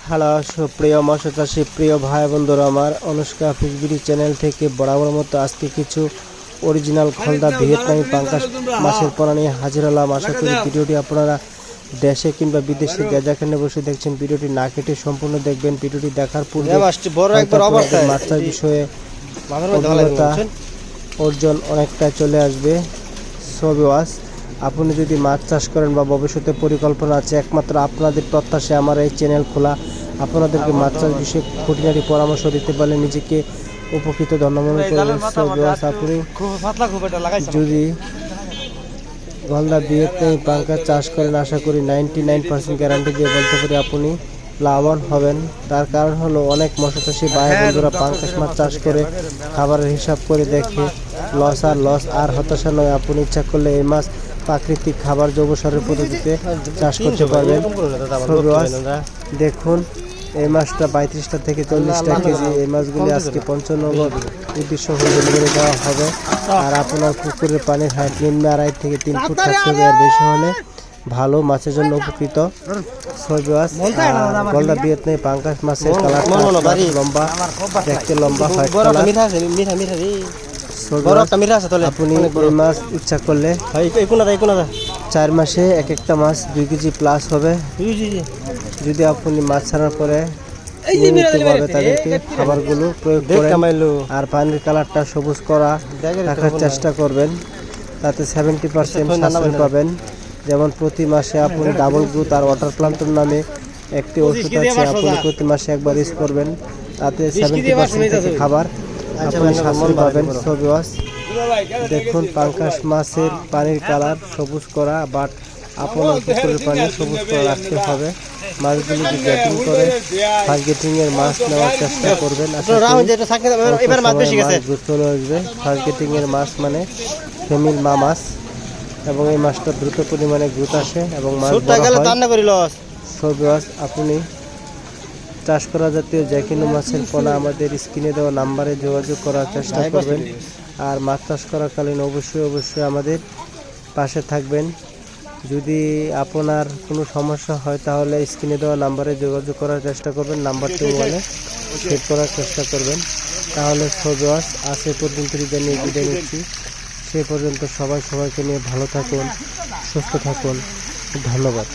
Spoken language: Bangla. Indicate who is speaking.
Speaker 1: হ্যালো সুপ্রিয় মৎস্য চাষী প্রিয় ভাই বন্ধুরা, আমার অনুষ্কা ফিশবিডি চ্যানেল থেকে বরাবর মতো আজকে কিছু অরিজিনাল খলদা ভিয়েতনামি পাঙ্কাশ মাছের পোনা নিয়ে হাজির হলাম। আশা করি ভিডিওটি আপনারা দেশে কিংবা বিদেশে যে যেখানে বসে দেখছেন ভিডিওটি না কেটে সম্পূর্ণ দেখবেন। ভিডিওটি দেখার পূর্বে মাছ চাষ বিষয়ে অভিজ্ঞতা অর্জন অনেকটা চলে আসবে। সবিওয়াস, আপনি যদি মাছ চাষ করেন বা ভবিষ্যতে পরিকল্পনা আছে, একমাত্র আপনাদের প্রত্যাশা আমার এই চ্যানেল খোলা। আপনাদেরকে মাছ চাষ বিষয়ে খুঁটিনাটি পরামর্শ দিতে পারলে নিজেকে উপকৃত ধন্য মনে করেন। সবিওয়াস, আপনি যদি গলদা ভিয়েতনামি পাঙ্কাশ চাষ করেন, আশা করি 99% গ্যারান্টি দিয়ে বলতে পারি আপনি লাভবান হবেন। তার কারণ হলো অনেক মৎস্য চাষী ভাই বন্ধুরা পাঙ্কাশ মাছ চাষ করে খাবারের হিসাব করে দেখে লস আর হতাশা নয়। আপনি ইচ্ছা করলে এই মাছ প্রাকৃতিক খাবার জৈব সারের পদ্ধতিতে চাষ করতে পারবেন। দেখুন, এই মাছটা 35টা থেকে 40টা কেজি। এই মাছগুলি আজকে 55 উদ্দেশ্য ডেলিভারি দেওয়া হবে। আর আপনার পুকুরের পানির হাইট নিম্ন 2.5 থেকে 3 ফুট থাকতে হবে, আর বেশি হলে ভালো মাছের জন্য উপকৃত। গলদা ভিয়েতনামি পাঙ্কাশ মাছের কালারটা লম্বা, দেখতে লম্বা হোয়াইট কালার। আপনি এই মাছ ইচ্ছা করলে 4 মাসে এক একটা মাছ 2 কেজি প্লাস হবে। যদি আপনি মাছ ছাড়ার পরে নিয়মিতভাবে তাদেরকে খাবারগুলো প্রয়োগ করেন আর পানির কালারটা সবুজ করা রাখার চেষ্টা করবেন, তাতে 70% সাশ্রয় পাবেন। যেমন প্রতি মাসে আপনি ডাবল গ্রোথ আর ওয়াটার প্লান্টন নামে একটি ওষুধ আছে, আপনি প্রতি মাসে একবার ইউজ করবেন, তাতে 70% থেকে খাবার আপনি সাশ্রয় পাবেন। সবিওয়াস, দেখুন পাঙ্কাশ মাছের পানির কালার সবুজ করা, বাট আপনার পুকুরের পানি সবুজ করে রাখতে হবে। মাছগুলিকে গ্যাটিং করে ফার্স্ট গেটিং এর মাছ নেওয়ার চেষ্টা করবেন। চলে আসবে ফার্স্ট গেটিং এর মাছ মানে ফেমিল মা মাছ, এবং এই মাছটা দ্রুত পরিমাণে গ্রোথ আসে এবং মাছ সবিওয়াস, আপনি চাষ করা জাতীয় যে কোনো মাছের পোনা আমাদের স্ক্রিনে দেওয়া নাম্বারে যোগাযোগ করার চেষ্টা করবেন। আর মাছ চাষ করাকালীন অবশ্যই আমাদের পাশে থাকবেন। যদি আপনার কোনো সমস্যা হয় তাহলে স্ক্রিনে দেওয়া নাম্বারে যোগাযোগ করার চেষ্টা করবেন, নাম্বারটি মোবাইলে সেভ করার চেষ্টা করবেন। তাহলে সবিওয়াস, আজ এ পর্যন্ত জানিয়ে বিদায় নিচ্ছি। সে পর্যন্ত সবাইকে নিয়ে ভালো থাকুন, সুস্থ থাকুন। ধন্যবাদ।